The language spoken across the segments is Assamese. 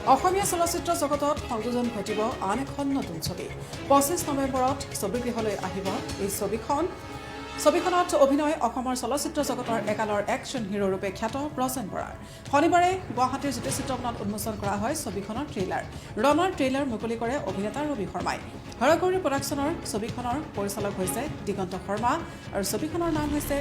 অসমীয়া চলচ্চিত্ৰ জগতত সংযোজন ঘটিব আন এখন নতুন ছবি 25 নৱেম্বৰত ছবিগৃহলৈ আহিব এই ছবিখনত অভিনয় অসমৰ চলচ্চিত্ৰ জগতৰ একালৰ একশ্যন হিৰো ৰূপে খ্যাত প্ৰসেন বৰাৰ শনিবাৰে গুৱাহাটীৰ জ্যোতি চিত্ৰবনত উন্মোচন কৰা হয় ছবিখনৰ ট্ৰেইলাৰ ৰণৰ ট্ৰেইলাৰ মুকলি কৰে অভিনেতা ৰবি শৰ্মাই হৰগৌৰী প্ৰডাকশ্যনৰ ছবিখনৰ পৰিচালক হৈছে দিগন্ত শৰ্মা আৰু ছবিখনৰ নাম হৈছে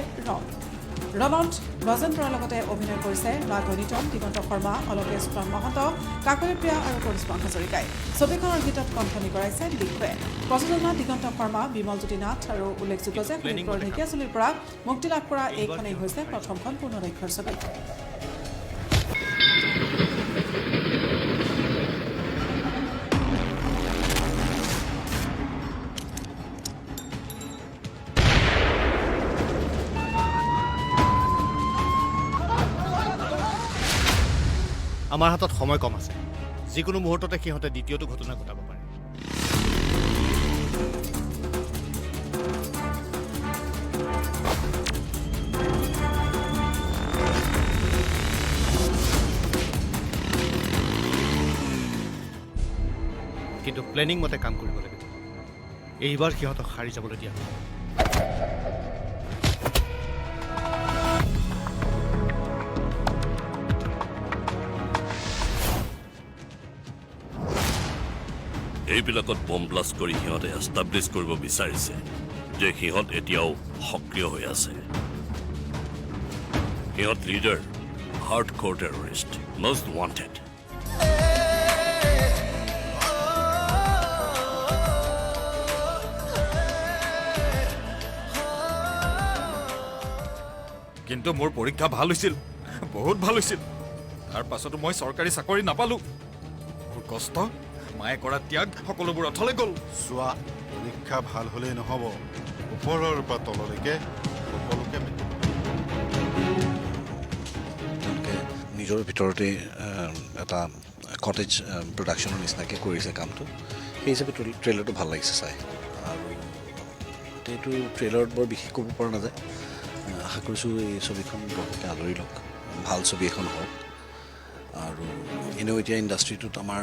ৰণত প্ৰসেন বৰাৰ লগতে অভিনয় কৰিছে ৰাঘৱ নিটন দিগন্ত শৰ্মা অলোকেশ মহন্ত কাকলি প্ৰিয়া আৰু কৰিশ্মা হাজৰিকাই ছবিখনৰ গীতত কণ্ঠনি কৰাইছে দিগ্বে প্ৰযোজনা দিগন্ত শৰ্মা বিমল জ্যোতি নাথ আৰু উল্লেখযোগ্য যে শোণিতপুৰৰ ঢেকীয়াজুলিৰ পৰা মুক্তি লাভ কৰা এইখনেই হৈছে প্ৰথমখন পূৰ্ণদৈৰ্ঘ্যৰ ছবি আমাৰ হাতত সময় কম আছে যিকোনো মুহূৰ্ততে সিহঁতে দ্বিতীয়টো ঘটনা ঘটাব পাৰে কিন্তু প্লেনিং মতে কাম কৰিব লাগিব এইবাৰ সিহঁতক সাৰি যাবলৈ দিয়া হ'ব এইবিলাকত বম ব্লাষ্ট কৰি সিহঁতে এষ্টাব্লিছ কৰিব বিচাৰিছে যে সিহঁত এতিয়াও সক্ৰিয় হৈ আছে সিহঁত লিডাৰ হাৰ্ড কোৰ টেৰৰিষ্ট মষ্ট ৱান্টেড কিন্তু মোৰ পৰীক্ষা ভাল হৈছিল বহুত ভাল হৈছিল তাৰ পাছতো মই চৰকাৰী চাকৰি নাপালোঁ মোৰ কষ্ট মায়ে কৰা ত্যাগ সকলোবোৰ অথলে গ'ল চোৱা পৰীক্ষা ভাল হ'লেই নহ'ব ওপৰৰ পৰা তললৈকে সকলোকে তেওঁলোকে নিজৰ ভিতৰতে এটা কটেজ প্ৰডাকশ্যনৰ নিচিনাকৈ কৰিছে কামটো সেই হিচাপে ট্ৰেইলাৰটো ভাল লাগিছে চাই আৰু এইটো ট্ৰেইলাৰত বৰ বিশেষ ক'ব পৰা নাযায় আশা কৰিছোঁ এই ছবিখন বৰকৈ আদৰি লওক ভাল ছবি এখন হওক আৰু এনেও এতিয়া ইণ্ডাষ্ট্ৰিটোত আমাৰ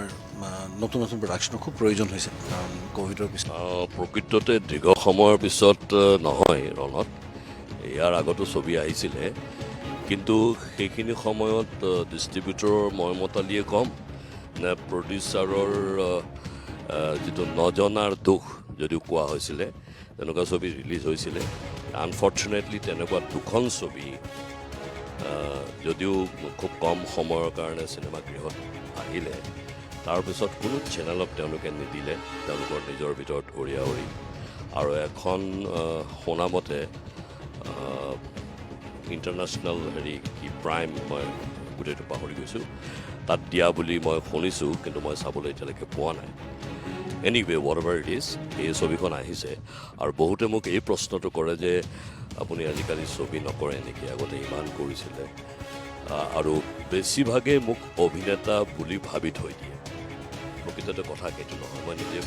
নতুন নতুন প্ৰডাকশ্যনৰ খুব প্ৰয়োজন হৈছে কাৰণ ক'ভিডৰ পিছত প্ৰকৃততে দীৰ্ঘ সময়ৰ পিছত নহয় ৰণত ইয়াৰ আগতো ছবি আহিছিলে কিন্তু সেইখিনি সময়ত ডিষ্ট্ৰিবিউটৰৰ ময়মতালিয়ে কম নে প্ৰডিউচাৰৰ যিটো নজনাৰ দুখ যদিও কোৱা হৈছিলে তেনেকুৱা ছবি ৰিলিজ হৈছিলে আনফৰ্চুনেটলি তেনেকুৱা দুখন ছবি যদিও খুব কম সময়ৰ কাৰণে চিনেমাগৃহত আহিলে তাৰপিছত কোনো চেনেলক তেওঁলোকে নিদিলে তেওঁলোকৰ নিজৰ ভিতৰত উৰিয়া উৰি আৰু এখন শুনামতে ইণ্টাৰনেশ্যনেল কি প্ৰাইম মই গোটেইটো পাহৰি গৈছোঁ তাত দিয়া বুলি মই শুনিছোঁ কিন্তু মই চাবলৈ এতিয়ালৈকে পোৱা নাই anyway what ever it is এই ছবিখন আহিছে আৰু বহুতে মোক এই প্ৰশ্নটো কৰে যে আপুনি আজিকালি ছবি নকৰে নেকি আগতে ইমান কৰিছিলে আৰু বেছিভাগে মোক অভিনেতা বুলি ভাবি থৈ দিয়ে প্ৰকৃততে কথা সেইটো নহয় মই নিজে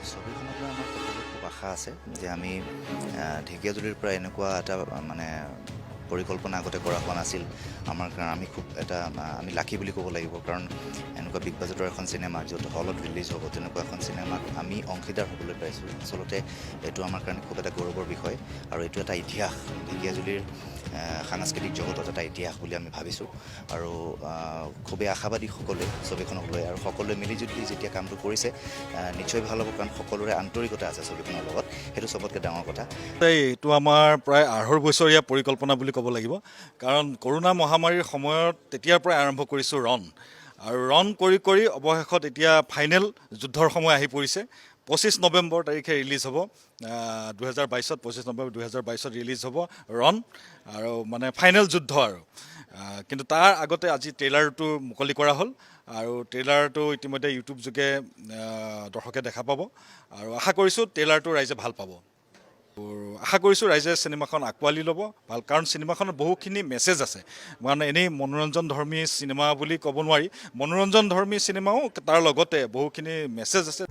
ছবিখনৰ পৰা আমাৰ খুব আশা আছে যে আমি ঢেকীয়াজুলিৰ পৰা এনেকুৱা এটা মানে পৰিকল্পনা আগতে কৰা হোৱা নাছিল আমাৰ কাৰণে আমি খুব এটা আমি লাকি বুলি ক'ব লাগিব কাৰণ এনেকুৱা বিগ বাজেটৰ এখন চিনেমা য'ত হলত ৰিলিজ হ'ব তেনেকুৱা এখন চিনেমাত আমি অংশীদাৰ হ'বলৈ পাইছোঁ আচলতে এইটো আমাৰ কাৰণে খুব এটা গৌৰৱৰ বিষয় আৰু এইটো এটা ইতিহাস ঢেকীয়াজুলিৰ সাংস্কৃতিক জগতত এটা ইতিহাস বুলি আমি ভাবিছোঁ আৰু খুবেই আশাবাদী সকলোৱে ছবিখনক লৈ আৰু সকলোৱে মিলিজুলি যেতিয়া কামটো কৰিছে নিশ্চয় ভাল হ'ব কাৰণ সকলোৰে আন্তৰিকতা আছে ছবিখনৰ লগত সেইটো চবতকৈ ডাঙৰ কথা এইটো আমাৰ প্ৰায় 2.5 বছৰীয়া পৰিকল্পনা বুলি ক'ব লাগিব কাৰণ কৰোণা মহামাৰীৰ সময়ত তেতিয়াৰ পৰাই আৰম্ভ কৰিছোঁ ৰণ আৰু ৰণ কৰি কৰি অৱশেষত এতিয়া ফাইনেল যুদ্ধৰ সময় আহি পৰিছে 25 নৱেম্বৰ তাৰিখে ৰিলিজ হ'ব 2022 25 নৱেম্বৰ 2022 ৰিলিজ হ'ব ৰণ আৰু মানে ফাইনেল যুদ্ধ আৰু কিন্তু তাৰ আগতে আজি ট্ৰেইলাৰটো মুকলি কৰা হ'ল আৰু ট্ৰেইলাৰটো ইতিমধ্যে ইউটিউব যোগে দৰ্শকে দেখা পাব আৰু আশা কৰিছোঁ ট্ৰেইলাৰটো ৰাইজে ভাল পাব আশা কৰিছোঁ ৰাইজে চিনেমাখন আঁকোৱালি ল'ব ভাল কাৰণ চিনেমাখনত বহুখিনি মেছেজ আছে মানে এনেই মনোৰঞ্জনধৰ্মী চিনেমা বুলি ক'ব নোৱাৰি মনোৰঞ্জনধৰ্মী চিনেমাও তাৰ লগতে বহুখিনি মেছেজ আছে